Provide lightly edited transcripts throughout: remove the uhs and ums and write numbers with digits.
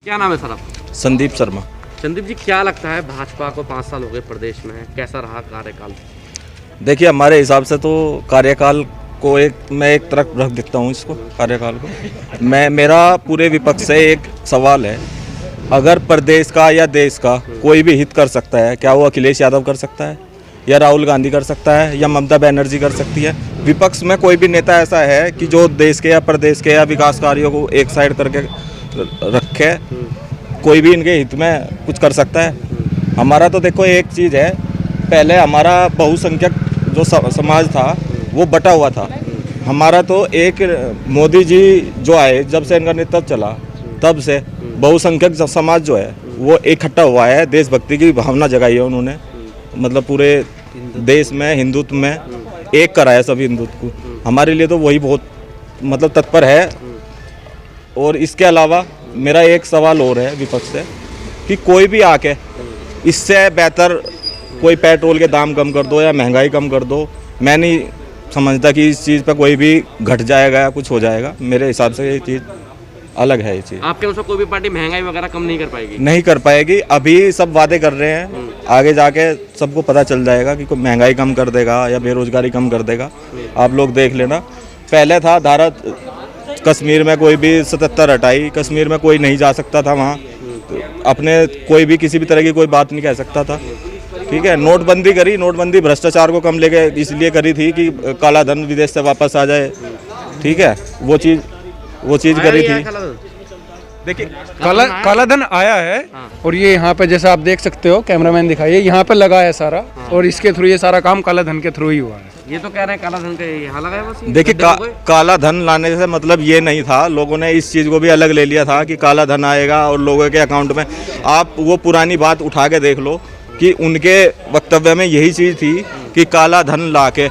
क्या नाम है सर आपका? संदीप शर्मा। संदीप जी, क्या लगता है भाजपा को 5 साल हो गए प्रदेश में, कैसा रहा कार्यकाल? देखिए, हमारे हिसाब से तो कार्यकाल को मैं एक तरफ रख देता हूँ इसको, कार्यकाल को। मेरा पूरे विपक्ष से एक सवाल है, अगर प्रदेश का या देश का कोई भी हित कर सकता है, क्या वो अखिलेश यादव कर सकता है, या राहुल गांधी कर सकता है, या ममता बनर्जी कर सकती है? विपक्ष में कोई भी नेता ऐसा है कि जो देश के या प्रदेश के या विकास कार्यों को एक साइड करके रखे, कोई भी इनके हित में कुछ कर सकता है? हमारा तो देखो एक चीज़ है, पहले हमारा बहुसंख्यक जो समाज था वो बटा हुआ था। हमारा तो एक मोदी जी जो आए, जब से इनका नेतृत्व चला, तब से बहुसंख्यक समाज जो है वो इकट्ठा हुआ है, देशभक्ति की भावना जगाई है उन्होंने, मतलब पूरे देश में हिंदुत्व में एक कराया सब हिंदुत्व को। हमारे लिए तो वही बहुत मतलब तत्पर है। और इसके अलावा मेरा एक सवाल और है विपक्ष से कि कोई भी आके इससे बेहतर कोई पेट्रोल के दाम कम कर दो या महंगाई कम कर दो, मैं नहीं समझता कि इस चीज़ पे कोई भी घट जाएगा या कुछ हो जाएगा। मेरे हिसाब से ये चीज़ अलग है। ये चीज़ आपके अनुसार कोई भी पार्टी महंगाई वगैरह कम नहीं कर पाएगी? नहीं कर पाएगी। अभी सब वादे कर रहे हैं, आगे जाके सबको पता चल जाएगा कि कोई महंगाई कम कर देगा या बेरोजगारी कम कर देगा। आप लोग देख लेना, पहले था धारा कश्मीर में कोई भी 77 हटाई, कश्मीर में कोई नहीं जा सकता था वहाँ, अपने कोई भी किसी भी तरह की कोई बात नहीं कह सकता था। ठीक है, नोटबंदी करी, नोटबंदी भ्रष्टाचार को कम लेके इसलिए करी थी कि काला धन विदेश से वापस आ जाए। ठीक है, वो चीज़ करी थी। देखिए, काला धन आया है और ये यहाँ पे जैसा आप देख सकते हो, कैमरामैन दिखाइए, यहाँ पे लगा है सारा, और इसके थ्रू ये सारा काम काला धन के थ्रू ही हुआ है। ये तो कह रहे हैं काला धन का यहाँ लगा है बस। देखिए, काला धन लाने से मतलब ये नहीं था, लोगों ने इस चीज़ को भी अलग ले लिया था कि काला धन आएगा और लोगों के अकाउंट में। आप वो पुरानी बात उठा के देख लो कि उनके वक्तव्य में यही चीज़ थी कि काला धन ला के,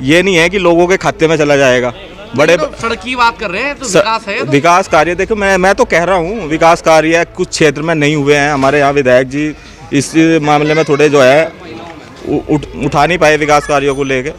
ये नहीं है कि लोगों के खाते में चला जाएगा। बड़े तो सड़क की बात कर रहे हैं, तो विकास है तो? विकास कार्य देखो, मैं तो कह रहा हूँ विकास कार्य कुछ क्षेत्र में नहीं हुए हैं। हमारे यहाँ विधायक जी इस मामले में थोड़े जो है उठा नहीं पाए विकास कार्यों को लेके,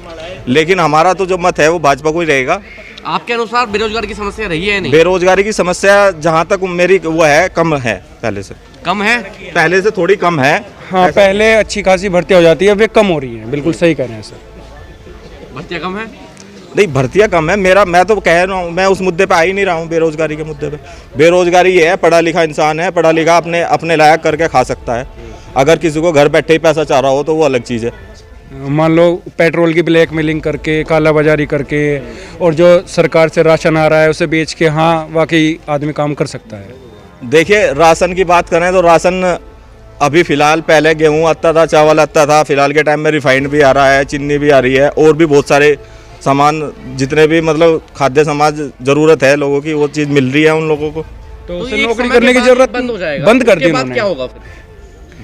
लेकिन हमारा तो जो मत है वो भाजपा को ही रहेगा। आपके अनुसार बेरोजगारी की समस्या रही है नहीं? बेरोजगारी की समस्या जहाँ तक मेरी वो है, कम है, पहले से कम है, पहले से थोड़ी कम है। हाँ, पहले अच्छी खासी भर्तियाँ हो जाती है, वे कम हो रही है। बिल्कुल सही कह रहे हैं सर। भर्तियाँ कम है? नहीं, भर्तियाँ कम है। मैं तो कह रहा हूँ, मैं उस मुद्दे पे आ ही नहीं रहा हूँ, बेरोजगारी के मुद्दे पे। बेरोजगारी ये है, पढ़ा लिखा इंसान है, पढ़ा लिखा अपने लायक करके खा सकता है। अगर किसी को घर बैठे ही पैसा चाह रहा हो तो वो अलग चीज़ है। मान लो पेट्रोल की ब्लैक मेलिंग करके, काला बाजारी करके, और जो सरकार से राशन आ रहा है उसे बेच के, हाँ वाकई आदमी काम कर सकता है। देखिए, राशन की बात करें तो राशन अभी फ़िलहाल, पहले गेहूँ आता था, चावल आता था, फिलहाल के टाइम में रिफाइंड भी आ रहा है, चीनी भी आ रही है, और भी बहुत सारे सामान, जितने भी मतलब खाद्य सामान ज़रूरत है लोगों की, वो चीज़ मिल रही है उन लोगों को। तो उसे नौकरी करने की जरूरत बंद हो जाएगा, बंद कर दी उन्होंने। क्या होगा फिर?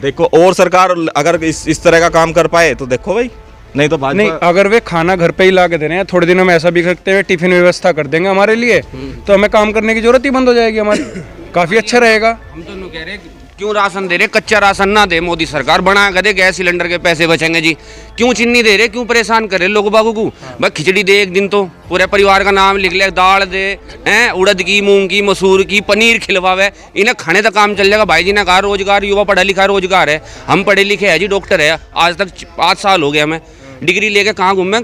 देखो, और सरकार अगर इस तरह का काम कर पाए तो देखो भाई, नहीं तो नहीं, अगर वे खाना घर पे ही ला के दे रहे हैं, थोड़े दिनों में ऐसा भी करते हुए टिफिन व्यवस्था कर देंगे हमारे लिए, तो हमें काम करने की जरूरत ही बंद हो जाएगी हमारी। काफी अच्छा रहेगा। हम तो नहीं कह रहे क्यों राशन दे रहे, कच्चा राशन ना दे मोदी सरकार, बना कर दे, गैस सिलेंडर के पैसे बचेंगे जी। क्यों चीनी दे रहे, क्यों परेशान कर रहे लोग बाबू को? भाई खिचड़ी दे एक दिन, तो पूरे परिवार का नाम लिख ले, दाल दे, हैं उड़द की, मूंग की, मसूर की, पनीर खिलवावे, इन्हें खाने तक काम चल जाएगा। भाई जी ने कहा रोजगार, युवा पढ़ा लिखा रोजगार है। हम पढ़े लिखे है जी, डॉक्टर है, आज तक 5 साल हो गए हमें, डिग्री लेके कहाँ घूमे,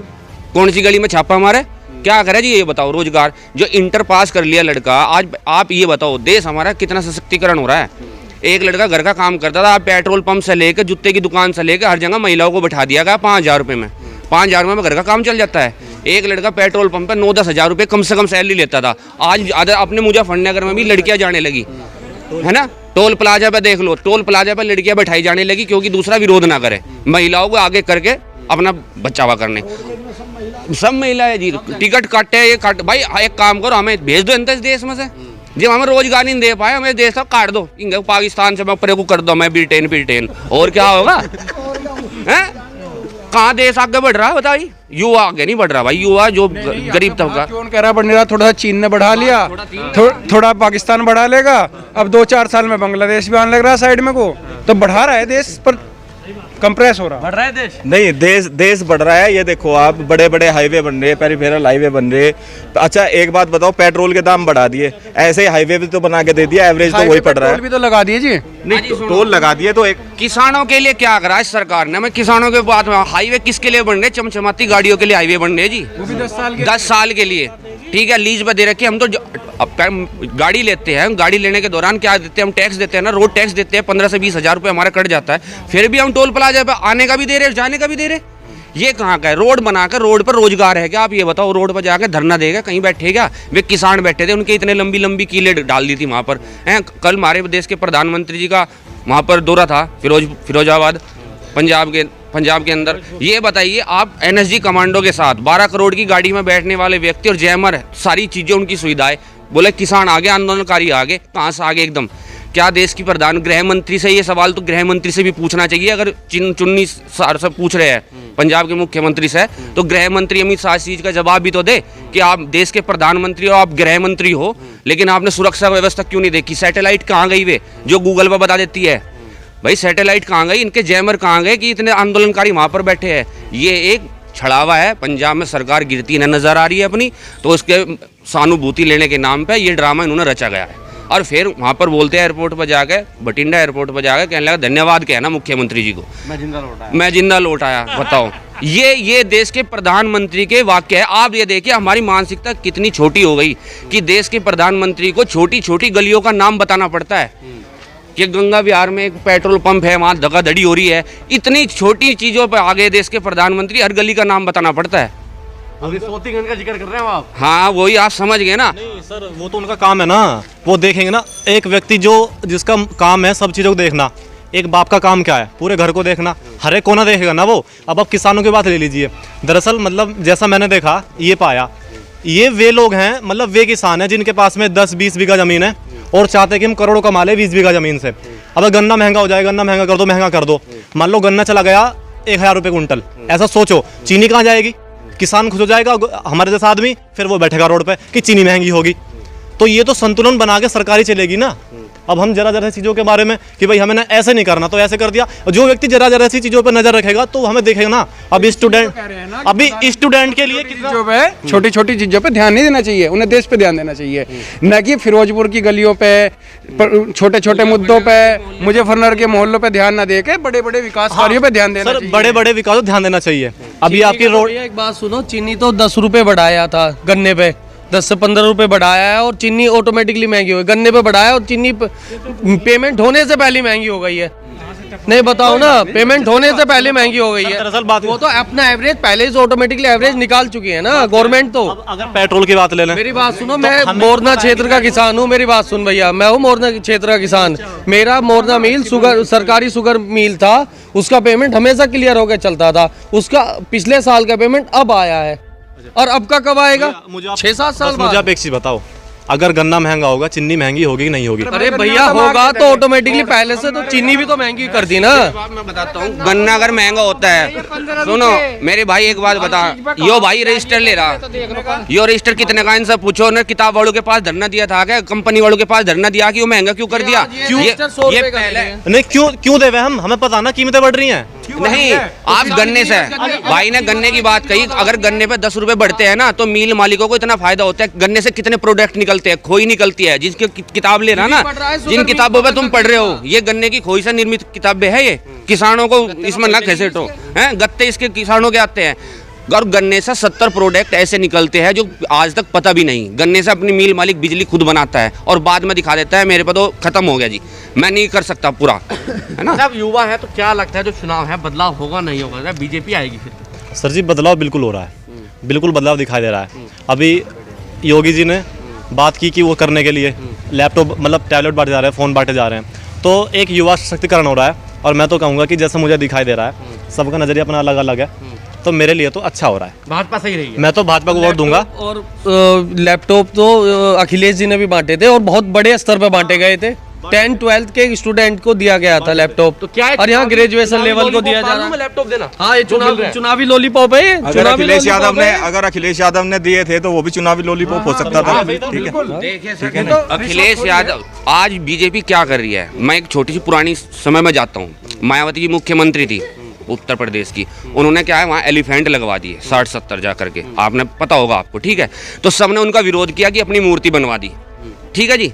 कौन सी गली में छापा मारे, क्या करे जी? ये बताओ, रोजगार जो इंटर पास कर लिया लड़का, आज आप ये बताओ देश हमारा कितना सशक्तिकरण हो रहा है। एक लड़का घर का काम करता था, पेट्रोल पंप से लेकर जूते की दुकान से लेकर हर जगह महिलाओं को बैठा दिया गया 5,000 रुपये में। 5,000 रुपये में घर का काम चल जाता है। एक लड़का पेट्रोल पंप पे 9-10 हज़ार रुपये कम से कम सैलरी लेता था। आज अपने मुजफ्फरनगर में भी लड़कियां जाने लगी है ना, टोल प्लाजा पे देख लो, टोल प्लाजा पे लड़कियां बैठाई जाने लगी, क्योंकि दूसरा विरोध ना करे, महिलाओं को आगे करके अपना बचावा करने। सब महिलाएं जी टिकट काटे, ये काट भाई, एक काम करो, हमें भेज दो इस देश में से, जब हमें रोजगार नहीं दे पाए, हमें देश का काट दो, पाकिस्तान से ऊपर को कर दो, मैं ब्रिटेन, और क्या होगा? हैं, कहाँ देश आगे बढ़ रहा है बताइए? युवा आगे नहीं बढ़ रहा भाई, युवा जो गरीब तबका। क्यों कह रहा बढ़ नहीं रहा? थोड़ा सा चीन ने बढ़ा लिया, थोड़ा पाकिस्तान बढ़ा लेगा, अब 2-4 साल में बांग्लादेश भी आने लग रहा है साइड में को, तो बढ़ा रहा है देश पर। कंप्रेस हो रहा। बढ़ रहा है देश। नहीं, देश बढ़ रहा है। ये देखो आप, बड़े बड़े हाईवे बन रहे हैं, पेरिफेरल हाईवे बन रहे हैं। अच्छा एक बात बताओ, पेट्रोल के दाम बढ़ा दिए, ऐसे ही हाईवे भी तो बना के दे दिया, एवरेज तो वही पड़ रहा है। भी तो लगा दिए जी। नहीं, टोल लगा दिए तो एक किसानों के लिए क्या करा है सरकार ने? मैं किसानों के बात में, हाईवे किसके लिए बन रहे? चमचमाती गाड़ियों के लिए हाईवे बन रहे जी, वो भी 10 साल के। 10 साल के लिए। ठीक है, लीज पे दे रखे। हम तो अब गाड़ी लेते हैं, गाड़ी लेने के दौरान क्या देते हैं? हम टैक्स देते हैं ना, रोड टैक्स देते हैं, 15 से 20 हज़ार रुपये हमारा कट जाता है। फिर भी हम टोल प्लाजा पे आने का भी दे रहे, जाने का भी दे रहे। ये कहाँ का है? रोड बनाकर रोड पर रोजगार है क्या? आप ये बताओ, रोड पर जाकर धरना देगा, कहीं बैठेगा? वे किसान बैठे थे, उनके इतने लंबी लंबी कीलें डाल दी थी वहाँ पर। हैं, कल हमारे देश के प्रधानमंत्री जी का वहाँ पर दौरा था, फिरोजाबाद, पंजाब के अंदर। ये बताइए आप, एनएसजी कमांडो के साथ 12 करोड़ की गाड़ी में बैठने वाले व्यक्ति और जैमर है, सारी चीज़ें उनकी सुविधाएं, बोले किसान आगे, आंदोलनकारी आगे, कहाँ से आगे? एकदम क्या देश की प्रधान गृह मंत्री से ये सवाल तो गृह मंत्री से भी पूछना चाहिए। अगर चुन्नी सर से पूछ रहे हैं पंजाब के मुख्यमंत्री से, तो गृह मंत्री अमित शाह इस चीज़ का जवाब भी तो दे कि आप देश के प्रधानमंत्री हो, आप गृह मंत्री हो, लेकिन आपने सुरक्षा व्यवस्था क्यों नहीं देखी? सैटेलाइट कहाँ गई वे जो गूगल पर बता देती है? भाई सैटेलाइट कहाँ गई? इनके जैमर कहाँ गए कि इतने आंदोलनकारी वहाँ पर बैठे हैं? ये एक छड़ावा है। पंजाब में सरकार गिरती न नजर आ रही है अपनी, तो उसके सहानुभूति लेने के नाम पे ये ड्रामा इन्होंने रचा गया है। और फिर वहाँ पर बोलते हैं एयरपोर्ट पर जाकर, बठिंडा एयरपोर्ट पर जाकर कहने लगा धन्यवाद कहना मुख्यमंत्री जी को, मैं जिंदा लौट आया। बताओ, ये देश के प्रधानमंत्री के वाक्य है। आप ये देखिए हमारी मानसिकता कितनी छोटी हो गई कि देश के प्रधानमंत्री को छोटी छोटी गलियों का नाम बताना पड़ता है कि गंगा विहार में एक पेट्रोल पंप है, वहाँ धगाधड़ी हो रही है। इतनी छोटी चीज़ों पर आ गए देश के प्रधानमंत्री, हर गली का नाम बताना पड़ता है। अभी सोतीगंज का जिक्र कर रहे हैं आप। हाँ, वही आप समझ गए ना। नहीं सर, वो तो उनका काम है ना, वो देखेंगे ना। एक व्यक्ति जिसका काम है सब चीज़ों को देखना, एक बाप का काम क्या है? पूरे घर को देखना, हर एक कोना देखेगा ना वो। अब आप किसानों की बात ले लीजिए। दरअसल मतलब जैसा मैंने देखा, ये पाया, ये वे लोग हैं, मतलब वे किसान हैं जिनके पास में 10-20 बीघा ज़मीन है और चाहते हैं कि हम करोड़ों कमा ले 20 बीघा ज़मीन से। अब गन्ना महंगा हो जाए, गन्ना महंगा कर दो। मान लो गन्ना चला गया 1000 रुपये कुंटल, ऐसा सोचो चीनी कहाँ जाएगी? किसान खुश हो जाएगा, हमारे जैसा आदमी, फिर वो बैठेगा रोड पे कि चीनी महंगी होगी। तो ये तो संतुलन बना के सरकारी चलेगी ना। अब हम जरा चीज़ों के बारे में कि भाई हमें ना ऐसे नहीं करना, तो ऐसे कर दिया। जो व्यक्ति जरा सी चीज़ों पर नजर रखेगा तो हमें देखेगा ना। अभी स्टूडेंट के लिए चीजों पे, छोटी छोटी चीजों पे ध्यान नहीं देना चाहिए, उन्हें देश पे ध्यान देना चाहिए, न कि फिरोजपुर की गलियों पे, छोटे छोटे मुद्दों पे, मुजफ्फरनगर के मोहल्लों पे ध्यान न देके बड़े बड़े विकास कार्यों पे ध्यान देना चाहिए। बड़े बड़े विकास को ध्यान देना चाहिए। अभी आपकी रोड, एक बात सुनो, चीनी तो 10 रुपये बढ़ाया था गन्ने पे, 10 से 15 रुपये बढ़ाया है और चीनी ऑटोमेटिकली महंगी हो गई। गन्ने पे बढ़ाया और चीनी पेमेंट होने से पहले महंगी हो गई है। नहीं बताओ ना, पेमेंट होने से पहले महंगी हो गई है। दरअसल बात वो तो अपना एवरेज पहले से ऑटोमेटिकली एवरेज निकाल चुकी है ना गवर्नमेंट। तो अगर पेट्रोल की बात ले लें, मेरी बात सुनो, मैं मोरना क्षेत्र का किसान हूँ, मेरी बात सुन भैया, मैं हूँ मोरना क्षेत्र का किसान। मेरा मोरना मिल शुगर, सरकारी शुगर मिल था, उसका पेमेंट हमेशा क्लियर होकर चलता था। उसका पिछले साल का पेमेंट अब आया है, और अब का कब आएगा? 6-7 साल बाद। मुझे आप एक चीज बताओ, अगर गन्ना महंगा होगा, चीनी महंगी होगी कि नहीं होगी? अरे भैया होगा तो ऑटोमेटिकली, पहले से तो चीनी भी तो महंगी कर दी ना। मैं बताता हूँ, गन्ना अगर महंगा होता है, सुनो मेरे भाई एक बात बता, यो भाई रजिस्टर ले रहा, यो रजिस्टर कितने का? इनसे पूछो ना। किताब वालों के पास धरना दिया था क्या? कंपनी वालों के पास धरना दिया कि वो महंगा क्यों कर दिया? ये पहले नहीं, क्यों देवे हम? हमें पता ना कीमतें बढ़ रही हैं। नहीं, आप गन्ने से, भाई ने गन्ने की बात कही, अगर गन्ने पे 10 रुपए बढ़ते हैं ना, तो मिल मालिकों को इतना फायदा होता है। गन्ने से कितने प्रोडक्ट निकलते हैं, खोई निकलती है, जिसकी किताब ले रहा ना, जिन किताबों पे तुम पढ़ रहे हो, ये गन्ने की खोई से निर्मित किताबें है। ये किसानों को इसमें ना घसीटो, हैं, गत्ते इसके किसानों के आते हैं। और गन्ने से 70 प्रोडक्ट ऐसे निकलते हैं जो आज तक पता भी नहीं। गन्ने से अपनी मिल मालिक बिजली खुद बनाता है और बाद में दिखा देता है मेरे पे तो खत्म हो गया जी, मैं नहीं कर सकता पूरा, है ना। जब युवा है तो क्या लगता है जो चुनाव है बदलाव होगा नहीं होगा? बीजेपी आएगी फिर? सर जी, बदलाव बिल्कुल हो रहा है, बिल्कुल बदलाव दिखाई दे रहा है। अभी योगी जी ने बात की कि वो करने के लिए लैपटॉप, मतलब टैबलेट बांटे जा रहे हैं, फ़ोन बांटे जा रहे हैं, तो एक युवा सशक्तिकरण हो रहा है। और मैं तो कहूँगा कि जैसा मुझे दिखाई दे रहा है, सबका नज़रिया अपना अलग अलग है, तो मेरे लिए तो अच्छा हो रहा है। भाजपा सही रही है, मैं तो भाजपा को वोट दूंगा। और लैपटॉप तो अखिलेश जी ने भी बांटे थे और बहुत बड़े स्तर पे बांटे गए थे। 10-12 के स्टूडेंट को दिया गया था लैपटॉप, तो क्या है, और यहाँ ग्रेजुएशन लेवल को दिया जा रहा है लैपटॉप देना। हाँ, ये चुनावी लॉलीपॉप है। अगर अखिलेश यादव ने दिए थे तो वो भी चुनावी लॉलीपॉप हो सकता था। ठीक है, देखिए अखिलेश यादव, आज बीजेपी क्या कर रही है? मैं एक छोटी सी पुरानी समय में जाता हूँ। मायावती जी मुख्यमंत्री थी, उत्तर प्रदेश की, उन्होंने क्या है वहाँ एलिफेंट लगवा दिए 60-70 जा करके, आपने पता होगा आपको, ठीक है। तो सबने उनका विरोध किया कि अपनी मूर्ति बनवा दी, ठीक है जी।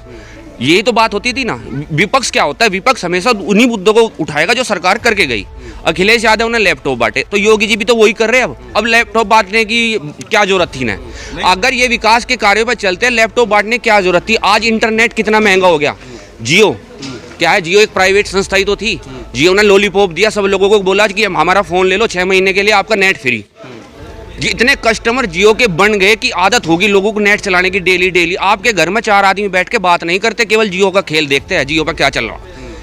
यही तो बात होती थी ना। विपक्ष क्या होता है, विपक्ष हमेशा उन्हीं मुद्दों को उठाएगा जो सरकार करके गई। अखिलेश यादव ने लैपटॉप बांटे, तो योगी जी भी तो वही कर रहे हैं। अब लैपटॉप बांटने की क्या जरूरत थी ना? अगर ये विकास के कार्यों पर चलते, लैपटॉप बांटने की क्या जरूरत थी? आज इंटरनेट कितना महंगा हो गया। जियो क्या है, जियो एक प्राइवेट संस्था ही तो थी। जियो ने लॉलीपॉप दिया, सब लोगों को बोला कि हमारा फोन ले लो 6 महीने के लिए, आपका नेट फ्री। इतने कस्टमर जियो के बन गए कि आदत होगी लोगों को नेट चलाने की डेली। आपके घर में 4 आदमी बैठ के बात नहीं करते, केवल जियो का खेल देखते हैं, जियो पर क्या चल रहा।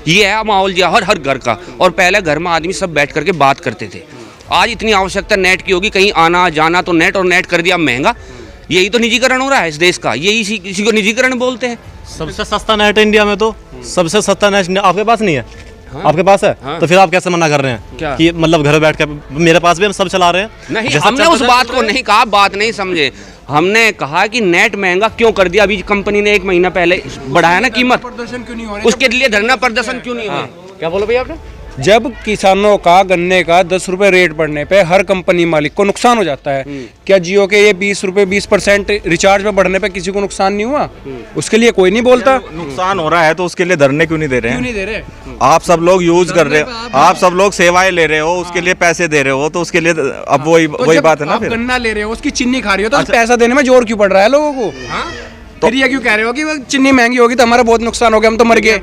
ये है माहौल जिया हर घर का। और पहले घर में आदमी सब बैठ करके बात करते थे। आज इतनी आवश्यकता नेट की होगी, कहीं आना जाना तो नेट, और नेट कर दिया महंगा। यही तो निजीकरण हो रहा है इस देश का, यही इसी को निजीकरण बोलते हैं। सबसे सस्ता नेट है इंडिया में, तो सबसे सस्ता नेट आपके पास नहीं है। हाँ? आपके पास है? तो फिर आप कैसे मना कर रहे हैं क्या? कि मतलब घर बैठ कर? मेरे पास भी हम सब चला रहे हैं। नहीं, जैसा हमने चलता उस बात को नहीं कहा, बात नहीं समझे। हमने कहा कि नेट महंगा क्यों कर दिया। अभी कंपनी ने 1 महीना पहले बढ़ाया ना कीमत, प्रदर्शन क्यों नहीं हो रहे? उसके लिए धरना प्रदर्शन क्यों नहीं हुआ? क्या बोलो भैया आपने? जब किसानों का गन्ने का 10 रुपए रेट बढ़ने पे हर कंपनी मालिक को नुकसान हो जाता है, क्या जियो के ये 20 रुपए 20% रिचार्ज पे बढ़ने पे किसी को नुकसान नहीं हुआ? उसके लिए कोई नहीं बोलता। नुकसान हो रहा है तो उसके लिए धरने क्यों नहीं दे रहे क्यों हैं? नहीं दे रहे? आप सब लोग यूज कर रहे हो, आप सब लोग सेवाएं ले रहे हो, उसके लिए पैसे दे रहे हो, तो उसके लिए अब वही जब बात है ना। आप फिर गन्ना ले रहे हो, उसकी चीनी खा रही हो, तो पैसा देने में जोर क्यों पड़ रहा है लोगों को? फिर ये क्यों कह रहे हो कि चीनी महंगी होगी तो हमारा बहुत नुकसान हो गया, हम तो मर गए।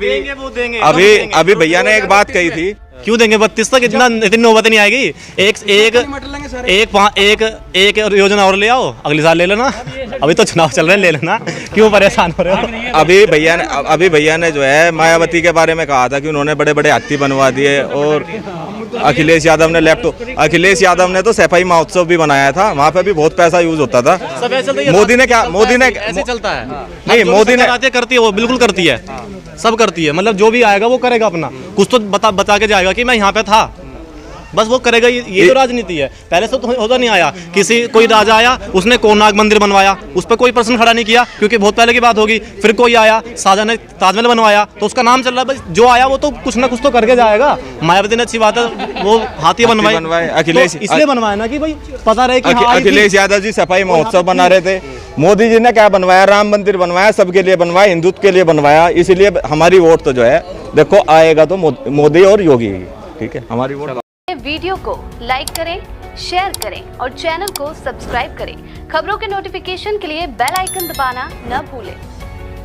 अभी भैया ने एक बात कही थी, क्यों देंगे 32 तक? इतनी नौबत नहीं आएगी। एक योजना और ले आओ, अगले साल ले लेना। अभी तो चुनाव चल रहे हैं, ले लेना, क्यों परेशान हो रहे हो? अभी भैया ने जो है मायावती के बारे में कहा था कि उन्होंने बड़े बड़े हाथी बनवा दिए, और अखिलेश यादव ने अखिलेश यादव ने तो सफाई महोत्सव भी बनाया था, वहाँ पे भी बहुत पैसा यूज होता था। मोदी ने ऐसे चलता है। नहीं, मोदी ने करती है, वो बिल्कुल करती है, सब करती है। मतलब जो भी आएगा वो करेगा अपना, कुछ तो बता के जाएगा कि मैं यहाँ पे था, बस वो करेगा। ये तो राजनीति है। पहले से तो होता नहीं आया, कोई राजा आया, उसने कोणार्क मंदिर बनवाया, उस पर कोई प्रश्न खड़ा नहीं किया क्योंकि बहुत पहले की बात होगी। फिर कोई आया, शाहजहां ने ताजमहल बनवाया, तो उसका नाम चल रहा है। जो आया वो तो कुछ ना कुछ तो करके जाएगा। मायावती ने अच्छी बात है, वो हाथी बनवाए, अखिलेश तो इसलिए बनवाया ना कि भाई पता रहे कि अखिलेश यादव जी सफाई महोत्सव बना रहे थे। मोदी जी ने क्या बनवाया? राम मंदिर बनवाया, सबके लिए बनवाया, हिंदुत्व के लिए बनवाया। इसीलिए हमारी वोट तो जो है देखो आएगा तो मोदी और योगी, ठीक है, हमारी वोट। वीडियो को लाइक करें, शेयर करें और चैनल को सब्सक्राइब करें। खबरों के नोटिफिकेशन के लिए बेल आइकन दबाना न भूलें।